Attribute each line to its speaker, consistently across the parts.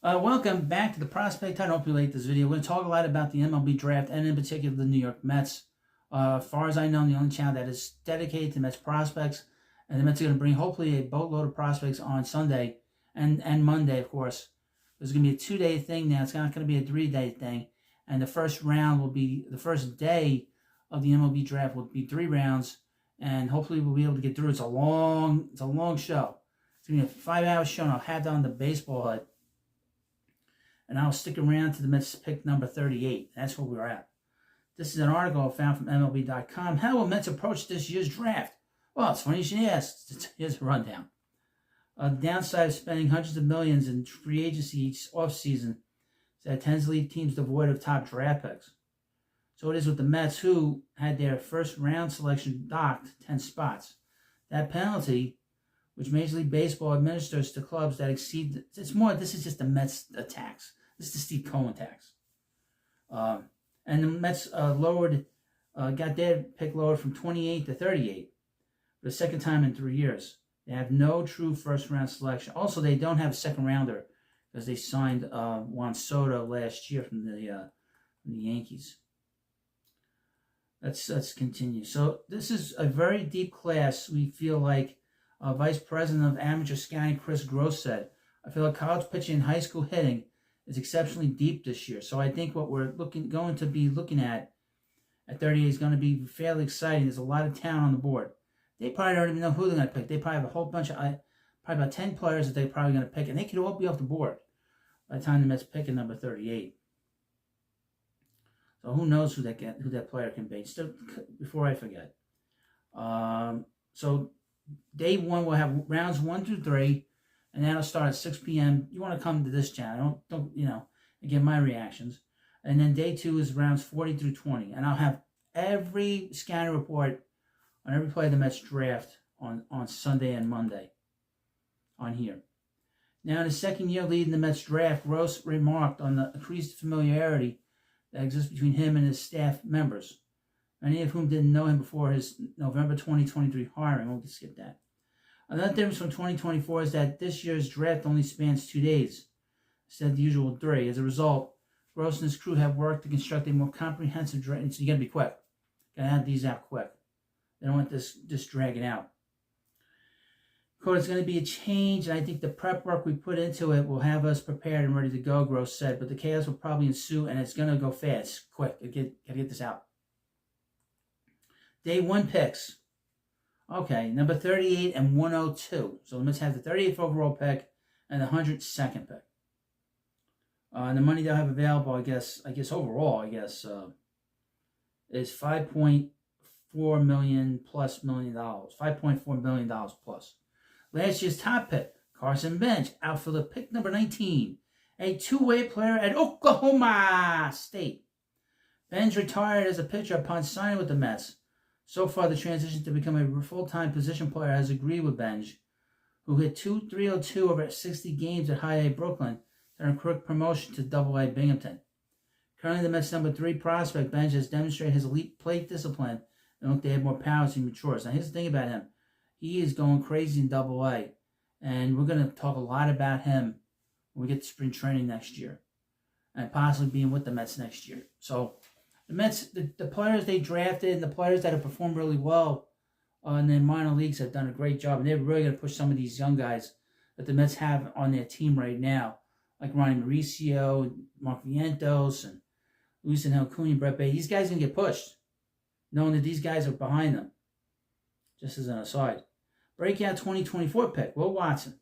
Speaker 1: Welcome back to the Prospect Hunt. I hope you like this video. We're going to talk a lot about the MLB draft and in particular the New York Mets. As far as I know, I'm the only channel that is dedicated to Mets prospects. And the Mets are going to bring hopefully a boatload of prospects on Sunday and Monday, of course. There's going to be a 2-day thing now. It's not going to be a 3-day thing. And the first round will be, the first day of the MLB draft will be 3 rounds. And hopefully we'll be able to get through. It's a long show. It's going to be a 5-hour show, and I'll have that on the baseball hut. And I'll stick around to the Mets pick number 38. That's where we're at. This is an article I found from MLB.com. How will Mets approach this year's draft? Well, it's funny you should ask. Here's a rundown. The downside of spending hundreds of millions in free agency each offseason is that it tends to leave teams devoid of top draft picks. So it is with the Mets, who had their first round selection docked 10 spots. That penalty, which Major League Baseball administers to clubs that exceed, this is just the Mets tax. This is the Steve Cohen tax. And the Mets got their pick lowered from 28 to 38 for the second time in 3 years. They have no true first-round selection. Also, they don't have a second-rounder because they signed Juan Soto last year from the Yankees. Let's continue. So this is a very deep class. We feel like Vice President of Amateur Scouting Chris Gross said, I feel like college pitching and high school hitting is exceptionally deep this year. So I think what we're going to be looking at 38 is going to be fairly exciting. There's a lot of talent on the board. They probably don't even know who they're going to pick. They probably have a whole bunch of, probably about 10 players that they're probably going to pick, and they could all be off the board by the time the Mets pick at number 38. So who knows who that player can be. Still, before I forget. So day one will have rounds 1 through 3. And that'll start at 6 p.m. You want to come to this channel. Don't and get my reactions. And then day 2 is rounds 40 through 20. And I'll have every scouting report on every player the Mets draft on Sunday and Monday on here. Now, in his second year leading the Mets draft, Gross remarked on the increased familiarity that exists between him and his staff members, many of whom didn't know him before his November 2023 hiring. We'll skip that. Another difference from 2024 is that this year's draft only spans 2 days, instead of the usual 3. As a result, Gross and his crew have worked to construct a more comprehensive draft. So you got to be quick. Got to have these out quick. They don't want this dragging out. Quote, it's going to be a change, and I think the prep work we put into it will have us prepared and ready to go, Gross said. But the chaos will probably ensue, and it's going to go fast. Quick. Got to get this out. Day 1 picks. Okay, number 38 and 102. So the Mets have the 38th overall pick and the 102nd pick. And the money they'll have available, I guess overall, is $5.4 million plus $million. $5.4 million plus. Last year's top pick, Carson Bench, outfielder pick number 19, a two-way player at Oklahoma State. Bench retired as a pitcher upon signing with the Mets. So far, the transition to become a full-time position player has agreed with Benj, who hit .302 over 60 games at High A Brooklyn and a quick promotion to Double A Binghamton. Currently, the Mets' number 3 prospect, Benj, has demonstrated his elite plate discipline and look to add more power as he matures. Now, here's the thing about him. He is going crazy in Double A, and we're going to talk a lot about him when we get to spring training next year and possibly being with the Mets next year. So, the Mets, the players they drafted and the players that have performed really well in the minor leagues have done a great job. And they're really going to push some of these young guys that the Mets have on their team right now, like Ronnie Mauricio, Mark Vientos, and Luis Angel Acuna, Brett Baty. These guys are going to get pushed, knowing that these guys are behind them. Just as an aside. Breakout 2024 pick, Will Watson.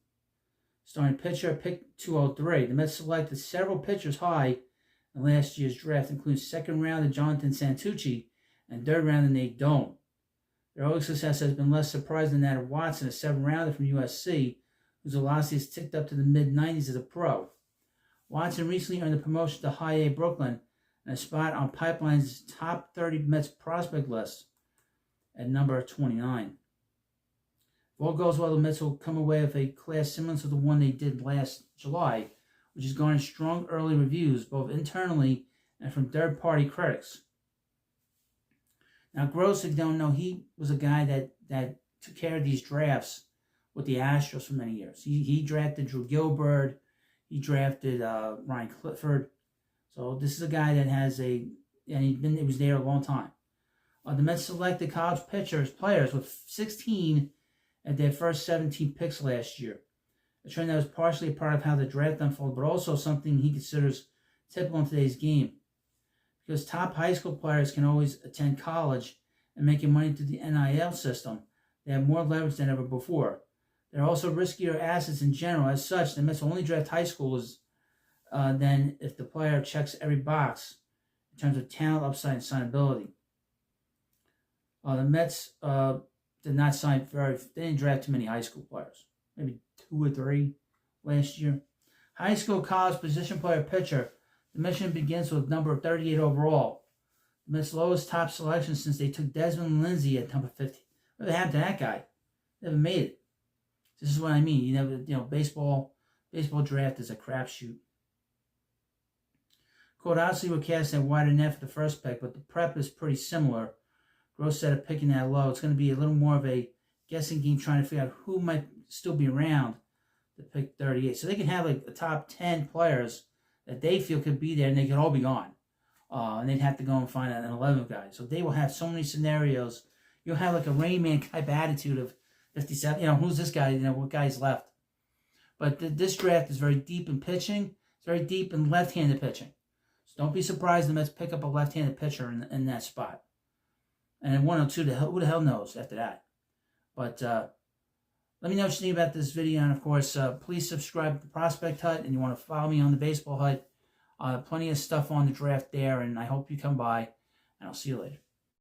Speaker 1: Starting pitcher, pick 203. The Mets selected several pitchers high in last year's draft, including second rounder Jonathan Santucci and third rounder Nate Doan. Their early success has been less surprising than that of Watson, a 7th-rounder from USC, whose velocity has ticked up to the mid-90s as a pro. Watson recently earned a promotion to High A Brooklyn and a spot on Pipeline's top 30 Mets prospect list at number 29. If all goes well, the Mets will come away with a class similar to the one they did last July, which has garnered strong early reviews, both internally and from third-party critics. Now, Gross, if you don't know, he was a guy that took care of these drafts with the Astros for many years. He drafted Drew Gilbert. He drafted Ryan Clifford. So this is a guy that has he was there a long time. The Mets selected college players with 16 at their first 17 picks last year. A trend that was partially a part of how the draft unfolded, but also something he considers typical in today's game. Because top high school players can always attend college and making money through the NIL system, they have more leverage than ever before. They're also riskier assets in general. As such, the Mets will only draft high schoolers than if the player checks every box in terms of talent, upside, and signability. The Mets did not sign they didn't draft too many high school players. Maybe 2 or 3 last year. High school, college, position player, pitcher. The mission begins with number 38 overall. The Mets' lowest top selection since they took Desmond Lindsay at number 50. What happened to that guy? Never made it. This is what I mean. Baseball draft is a crapshoot. Quote, obviously we're casting a wider net for the first pick, but the prep is pretty similar. Gross said of picking that low. It's going to be a little more of a guessing game trying to figure out who might still be around to pick 38. So they can have like the top 10 players that they feel could be there, and they could all be gone. And they'd have to go and find an 11th guy. So they will have so many scenarios. You'll have like a Rain Man type attitude of 57. Who's this guy? What guy's left? But this draft is very deep in pitching. It's very deep in left-handed pitching. So don't be surprised the Mets pick up a left-handed pitcher in that spot. And then 102, who the hell knows after that? But let me know what you think about this video. And, of course, please subscribe to the Prospect Hut. And you want to follow me on the Baseball Hut. Plenty of stuff on the draft there. And I hope you come by. And I'll see you later.